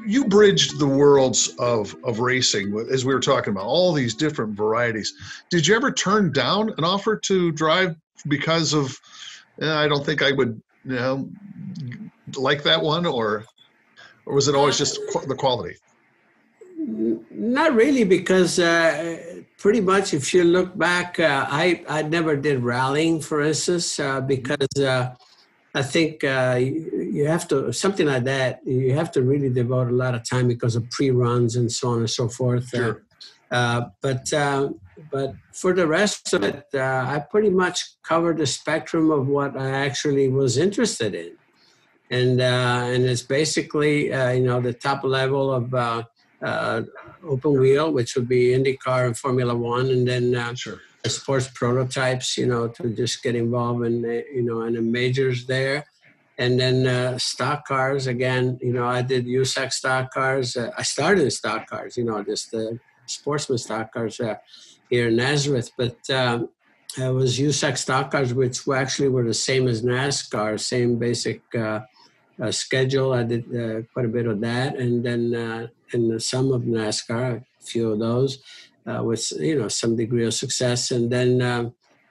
you bridged the worlds of racing, as we were talking about, all these different varieties. Did you ever turn down an offer to drive because of, I don't think I would, like that one, or was it always just the quality? Not really, because pretty much if you look back, I never did rallying, for instance, because I think you have to, something like that, you have to really devote a lot of time because of pre-runs and so on and so forth. Sure. But for the rest of it, I pretty much covered the spectrum of what I actually was interested in. And it's basically, the top level of open wheel, which would be IndyCar and Formula One, and then Sure. sports prototypes, to just get involved in, in the majors there. And then stock cars, again, I did USAC stock cars. I started in stock cars, just sportsman stock cars here in Nazareth. But it was USAC stock cars, which actually were the same as NASCAR, same basic schedule. I did quite a bit of that. And then in some of NASCAR, a few of those. With some degree of success, and then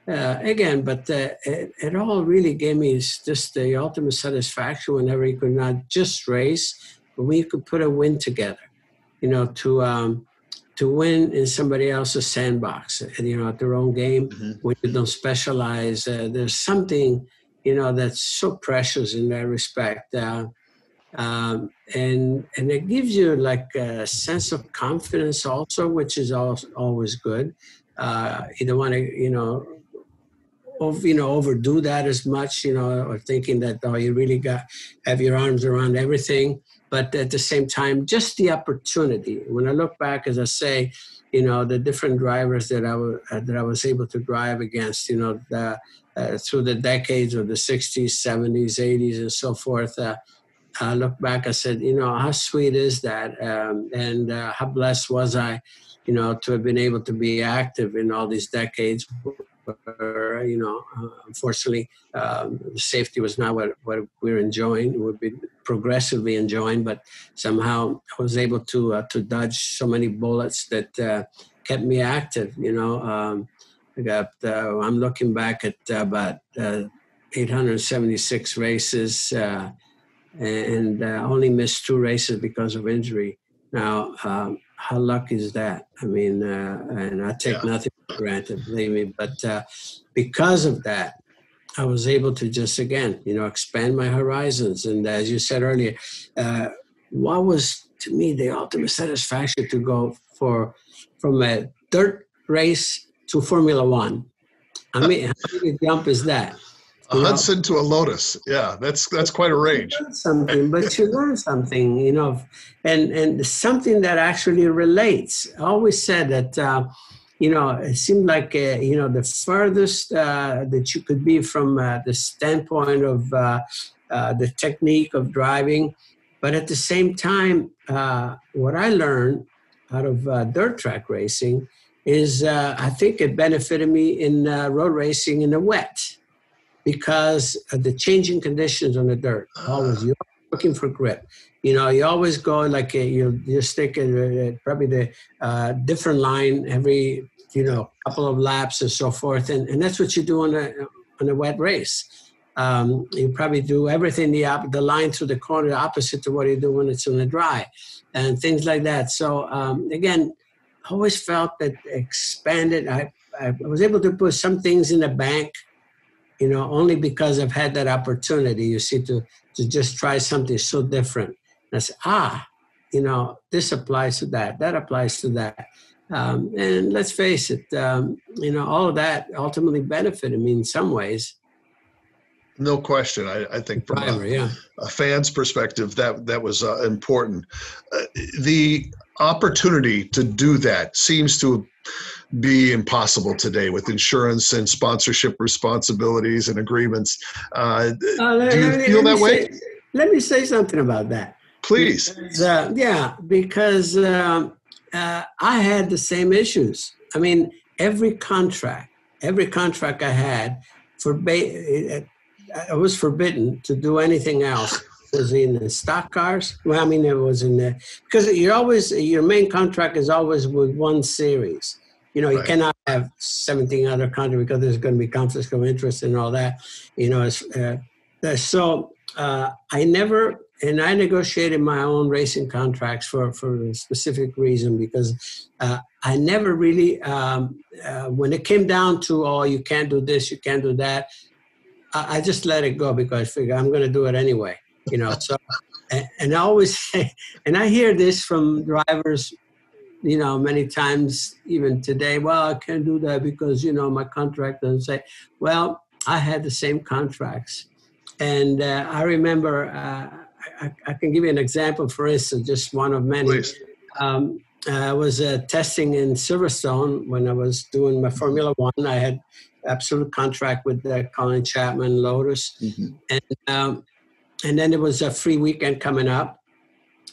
again, but it all really gave me just the ultimate satisfaction whenever you could not just race, but we could put a win together, to win in somebody else's sandbox, at their own game. Mm-hmm. When you don't specialize, there's something that's so precious in that respect. And it gives you like a sense of confidence also, which is always good. You don't want to, overdo that as much, or thinking that, you really have your arms around everything. But at the same time, just the opportunity. When I look back, as I say, the different drivers that I was able to drive against, through the decades of the 60s, 70s, 80s, and so forth. I look back, I said, how sweet is that? And how blessed was I, to have been able to be active in all these decades where, unfortunately, safety was not what we're enjoying. We've been progressively enjoying, but somehow I was able to dodge so many bullets that kept me active, I'm looking back at about 876 races, and only missed 2 races because of injury. Now, how lucky is that? I mean, and I take nothing for granted, believe me. But because of that, I was able to just, again, expand my horizons. And as you said earlier, what was, to me, the ultimate satisfaction to go from a dirt race to Formula One. I mean, how big a jump is that? A Hudson to a Lotus. Yeah, that's quite a range. You learn something, but you learn something, and something that actually relates. I always said that, it seemed like, the furthest that you could be from the standpoint of the technique of driving. But at the same time, what I learned out of dirt track racing is I think it benefited me in road racing in the wet. Because of the changing conditions on the dirt, always you're looking for grip. You always go like you stick in probably the different line every couple of laps and so forth, and that's what you do on a wet race. You probably do everything the line through the corner the opposite to what you do when it's on the dry, and things like that. So again, I always felt that expanded. I was able to put some things in the bank. Only because I've had that opportunity, you see, to just try something so different. And I said, this applies to that. That applies to that. And let's face it, all of that ultimately benefited me in some ways. No question. I think from a fan's perspective, that was important. The opportunity to do that seems to be impossible today with insurance and sponsorship responsibilities and agreents. Do you feel that way? Let me say something about that. Please. Because I had the same issues. I mean, every contract I had, I was forbidden to do anything else was in the stock cars. Well, I mean, it was in the, because your main contract is always with one series. You know, you cannot have 17 other contracts because there's going to be conflicts of interest and all that. You know, I negotiated my own racing contracts for a specific reason, because I never really, when it came down to, oh, you can't do this, you can't do that, I just let it go, because I figure I'm going to do it anyway, you know. So, and I always say, and I hear this from drivers, you know, many times, even today, well, I can't do that because, you know, my contract doesn't say. Well, I had the same contracts. And I remember, I can give you an example, for instance, just one of many. I was testing in Silverstone when I was doing my Formula One. I had absolute contract with Colin Chapman, Lotus. And then there was a free weekend coming up.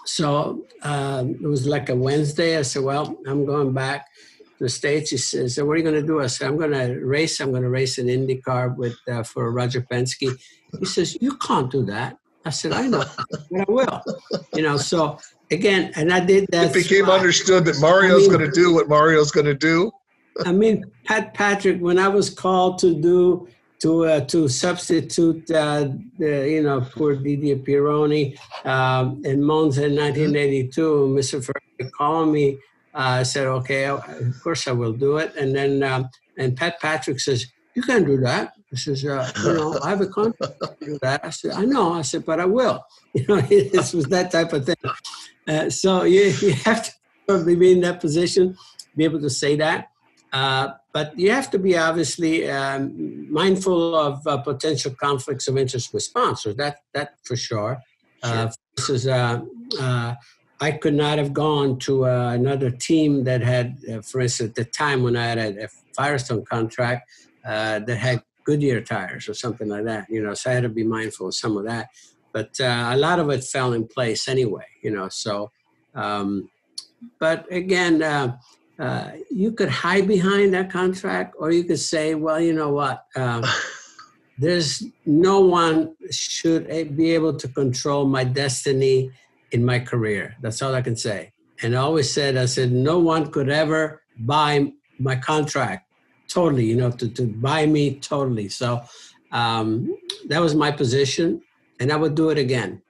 So it was like a Wednesday. I said, well, I'm going back to the States. He says, so what are you going to do? I said, I'm going to race an IndyCar for Roger Penske. He says, you can't do that. I said, I know, but I will. You know, so again, and I did that. It became understood that Mario's going to do what Mario's going to do. I mean, Pat Patrick, when I was called to substitute, you know, poor Didier Pironi in Monza in 1982, Mr. Ferrari called me. I said, okay, of course I will do it. And then, and Pat Patrick says, you can't do that. He says, you know, I have a contract to do that. I said, I know. I said, but I will. You know, it was that type of thing. So you have to probably be in that position, be able to say that. But you have to be obviously mindful of potential conflicts of interest with sponsors. That for sure. I could not have gone to another team that had, for instance, at the time when I had a Firestone contract that had Goodyear tires or something like that. You know, so I had to be mindful of some of that. But a lot of it fell in place anyway. You know, so. But again. You could hide behind that contract, or you could say, well, you know what, there's no one should be able to control my destiny in my career. That's all I can say. And I always said, no one could ever buy my contract totally, you know, to buy me totally. So that was my position, and I would do it again.